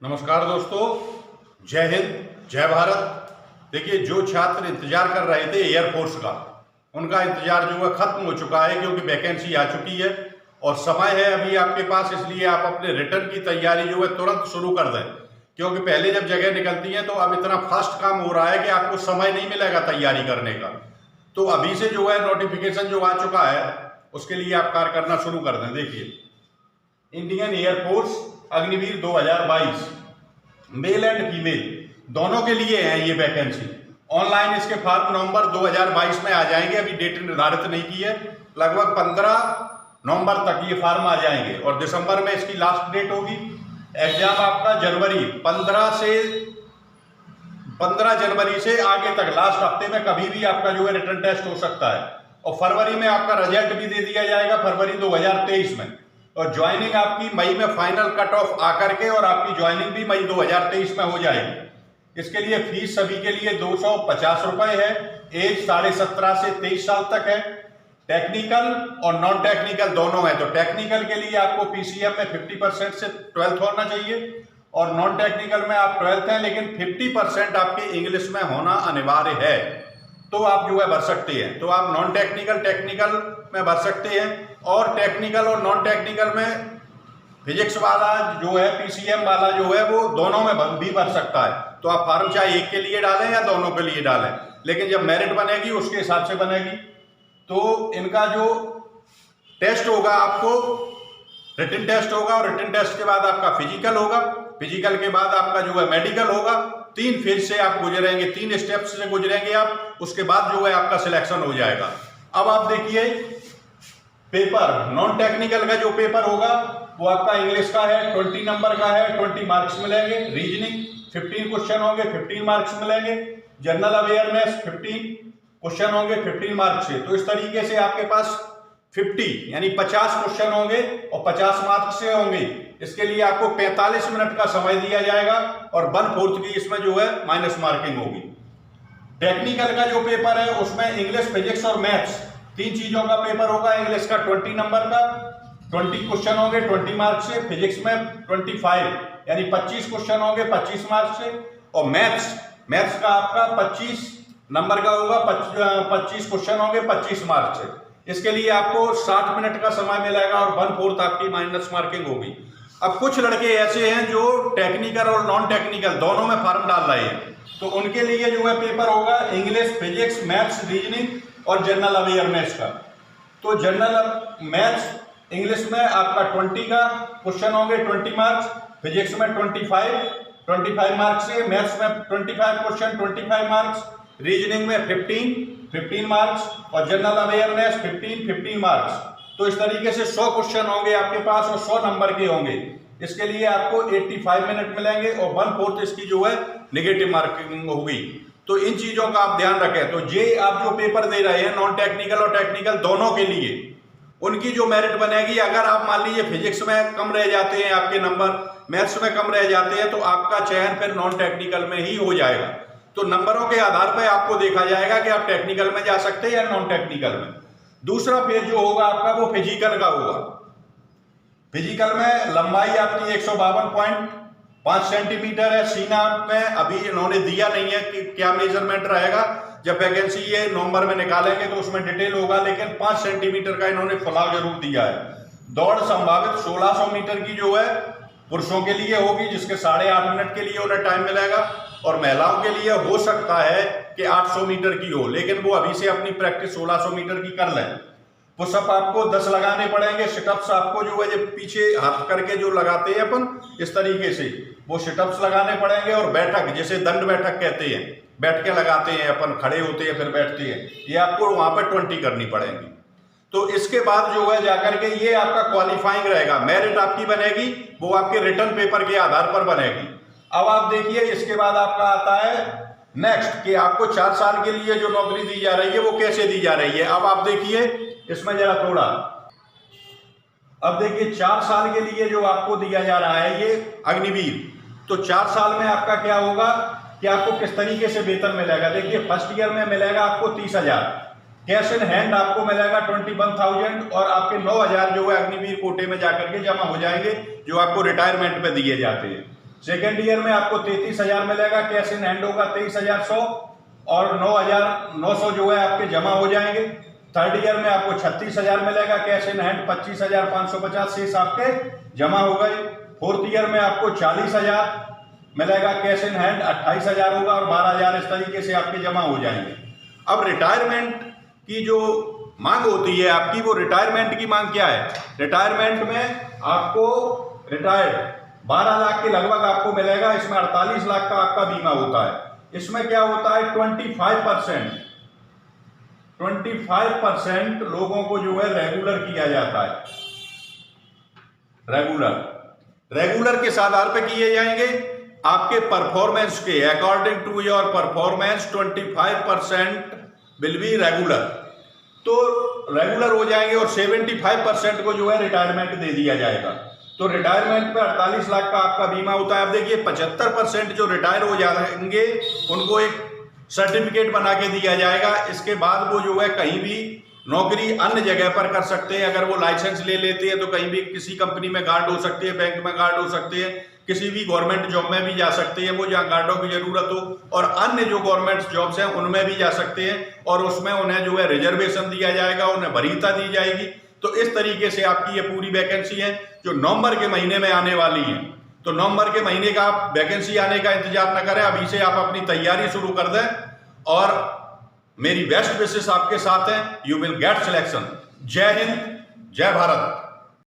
नमस्कार दोस्तों, जय हिंद, जय भारत। देखिए, जो छात्र इंतजार कर रहे थे एयरफोर्स का, उनका इंतजार जो है खत्म हो चुका है, क्योंकि वैकेंसी आ चुकी है और समय है अभी आपके पास। इसलिए आप अपने रिटर्न की तैयारी जो है तुरंत शुरू कर दें, क्योंकि पहले जब जगह निकलती है तो अब इतना फास्ट काम हो रहा है कि आपको समय नहीं मिलेगा तैयारी करने का। तो अभी से जो है नोटिफिकेशन जो आ चुका है उसके लिए आप कार्य करना शुरू कर दें। देखिए, Indian air force Agniveer 2022 male and female दोनों के लिए है ये वैकेंसी। ऑनलाइन इसके फॉर्म नवंबर 2022 में आ जाएंगे, अभी डेट निर्धारित नहीं की है। लगभग 15 नवंबर तक ये फॉर्म आ जाएंगे और दिसंबर में इसकी लास्ट डेट होगी। एग्जाम आपका जनवरी 15 जनवरी से आगे तक लास्ट हफ्ते में कभी भी आपका जो है रिटर्न टेस्ट हो सकता है और फरवरी में आपका रिजल्ट भी दे दिया जाएगा, फरवरी 2023 में। और ज्वाइनिंग आपकी मई में फाइनल कट ऑफ आकर के और आपकी ज्वाइनिंग भी मई 2023 में हो जाएगी। इसके लिए फीस सभी के लिए 250 रुपए है। एज 17.5 से 23 साल तक है। टेक्निकल और नॉन टेक्निकल दोनों है। तो टेक्निकल के लिए आपको पीसीएम में 50% से 12th होना चाहिए और नॉन टेक्निकल में आप 12th हैं, लेकिन 50% आपके इंग्लिश में होना अनिवार्य है, तो आप जो है भर सकते हैं। तो आप नॉन टेक्निकल टेक्निकल में भर सकते हैं और टेक्निकल और नॉन टेक्निकल में फिजिक्स वाला जो है, पीसीएम वाला जो है, वो दोनों में भी भर सकता है। तो आप फॉर्म चाहे एक के लिए डालें या दोनों के लिए डालें, लेकिन जब मेरिट बनेगी उसके हिसाब से बनेगी। तो इनका जो टेस्ट होगा, आपको रिटन टेस्ट होगा और रिटन टेस्ट के बाद आपका फिजिकल होगा। फिजिकल के बाद आपका जो है मेडिकल होगा। 3 फेज से आप गुजरेंगे, 3 स्टेप्स से गुजरेंगे आप, उसके बाद जो है आपका सिलेक्शन हो जाएगा। अब आप देखिए, पेपर नॉन टेक्निकल का जो पेपर होगा वो आपका इंग्लिश का है, 20 नंबर का है, 20 मार्क्स मिलेंगे। रीजनिंग 15 क्वेश्चन होंगे, 15 मार्क्स मिलेंगे। जनरल अवेयरनेस 15 क्वेश्चन होंगे, 15 मार्क्स से। तो इस तरीके से आपके पास 50 यानी 50 क्वेश्चन होंगे और 50 मार्क्स से होंगे। इसके लिए आपको 45 मिनट का समय दिया जाएगा और 1/4 की इसमें जो है माइनस मार्किंग होगी। टेक्निकल का जो पेपर है उसमें इंग्लिश, फिजिक्स और मैथ्स 3 चीजों का पेपर होगा। इंग्लिश का 20 नंबर का 20 क्वेश्चन होंगे 20 मार्क्स से। फिजिक्स में 25 यानी 25 क्वेश्चन होंगे 25 मार्क्स से। और मैथ्स का आपका 25 नंबर का होगा, 25 क्वेश्चन होंगे 25 मार्क्स से। इसके लिए आपको 60 मिनट का समय मिलेगा और 1/4 आपकी माइनस मार्किंग होगी। अब कुछ लड़के ऐसे हैं जो टेक्निकल और नॉन टेक्निकल दोनों में फॉर्म डाल रहे हैं, तो उनके लिए जो है पेपर होगा इंग्लिश, फिजिक्स, मैथ्स, रीजनिंग और जनरल अवेयरनेस का। तो जनरल मैथ्स इंग्लिश में आपका 20 का क्वेश्चन होंगे 20 मार्क्स, फिजिक्स में 25 मार्क्स से, मैथ्स में 25 क्वेश्चन 25 मार्क्स, रीजनिंग में 15 मार्क्स और जनरल अवेयरनेस 15 मार्क्स। तो इस तरीके से 100 क्वेश्चन होंगे आपके पास और 100 नंबर के होंगे। इसके लिए आपको 85 मिनट मिलेंगे और 1/4 इसकी जो है नेगेटिव मार्किंग होगी। तो इन चीजों का आप ध्यान रखें। तो ये आप जो पेपर दे रहे हैं नॉन टेक्निकल और टेक्निकल दोनों के लिए, उनकी जो मेरिट बनेगी, अगर आप मान लीजिए फिजिक्स में कम रह जाते हैं आपके नंबर, मैथ्स में कम रह जाते हैं, तो आपका चयन फिर नॉन टेक्निकल में ही हो जाएगा। तो नंबरों के आधार पर आपको देखा जाएगा कि आप टेक्निकल में जा सकते हैं या नॉन टेक्निकल में। दूसरा फेज जो होगा आपका वो फिजिकल का होगा। फिजिकल में लंबाई आपकी 152.5 सेंटीमीटर है। सीना में अभी इन्होंने दिया नहीं है कि क्या मेजरमेंट रहेगा। जब वैकेंसी ये नवंबर में निकालेंगे तो उसमें डिटेल होगा, लेकिन 5 सेंटीमीटर का इन्होंने फुलाव जरूर दिया है। दौड़ संभावित 1600 मीटर की जो है पुरुषों के लिए होगी, जिसके 8.5 मिनट के लिए उन्हें टाइम मिलेगा, और महिलाओं के लिए हो सकता है कि 800 मीटर की हो, लेकिन वो अभी से अपनी प्रैक्टिस 1600 मीटर की कर लें। पुशअप आपको 10 लगाने पड़ेंगे। सिटअप्स आपको जो है जो पीछे हाथ करके जो लगाते हैं अपन इस तरीके से, वो सिटअप्स लगाने पड़ेंगे। और बैठक, जिसे दंड बैठक कहते हैं, बैठ के लगाते हैं अपन, खड़े होते हैं फिर बैठते हैं, ये आपको वहां पर 20 करनी पड़ेंगी। तो इसके बाद जो है जाकर के ये आपका क्वालिफाइंग रहेगा। मेरिट आपकी बनेगी वो आपके रिटर्न पेपर के आधार पर बनेगी। अब आप देखिए, इसके बाद आपका आता है नेक्स्ट कि आपको 4 साल के लिए जो नौकरी दी जा रही है वो कैसे दी जा रही है। अब आप देखिए इसमें जरा थोड़ा, अब देखिए 4 साल के लिए जो आपको दिया जा रहा है ये अग्निवीर, तो 4 साल में आपका क्या होगा कि आपको किस तरीके से वेतन मिलेगा। देखिए, फर्स्ट ईयर में मिलेगा आपको 30,000, कैश इन हैंड आपको मिलेगा 21,000 और आपके 9,000 जो है अग्निवीर कोटे में जाकर के जमा हो जाएंगे, जो आपको रिटायरमेंट पे दिए जाते हैं। सेकेंड ईयर में आपको 33,000 मिलेगा, कैश इन हैंड होगा 23,100 और 9,900 जो है आपके जमा हो जाएंगे। थर्ड ईयर में आपको 36,000 मिलेगा, कैश इन हैंड 25,550 शेष आपके जमा हो गए। फोर्थ ईयर में आपको 40,000 मिलेगा, कैश इन हैंड 28,000 होगा और 12,000 इस तरीके से आपके जमा हो जाएंगे। अब रिटायरमेंट की जो मांग होती है आपकी, वो रिटायरमेंट की मांग क्या है? रिटायरमेंट में आपको रिटायर्ड 12 लाख के लगभग आपको मिलेगा, इसमें 48 लाख का आपका बीमा होता है। इसमें क्या होता है 25% लोगों को जो है रेगुलर किया जाता है। रेगुलर किस आधार पे किए जाएंगे? आपके परफॉर्मेंस के according to your performance 25% will be regular, तो रेगुलर हो जाएंगे और 75% को जो है रिटायरमेंट दे दिया जाएगा। तो रिटायरमेंट पे 48 लाख का आपका बीमा होता है। अब देखिए 75% जो रिटायर हो जाएंगे उनको एक सर्टिफिकेट बना के दिया जाएगा। इसके बाद वो जो है कहीं भी नौकरी अन्य जगह पर कर सकते हैं। अगर वो लाइसेंस ले लेते हैं तो कहीं भी किसी कंपनी में गार्ड हो सकते हैं, बैंक में गार्ड हो सकते हैं, किसी भी गवर्नमेंट जॉब में भी जा सकते हैं वो जहाँ गार्डों की जरूरत हो, और अन्य जो गवर्नमेंट जॉब्स हैं उनमें भी जा सकते हैं और उसमें उन्हें जो है रिजर्वेशन दिया जाएगा, उन्हें वरीयता दी जाएगी। तो इस तरीके से आपकी ये पूरी वैकेंसी है जो नवंबर के महीने में आने वाली है। तो नवंबर के महीने का आप वैकेंसी आने का इंतजार न करें, अभी से आप अपनी तैयारी शुरू कर दें और मेरी बेस्ट विशेष आपके साथ है। You will get selection. जय हिंद, जय भारत।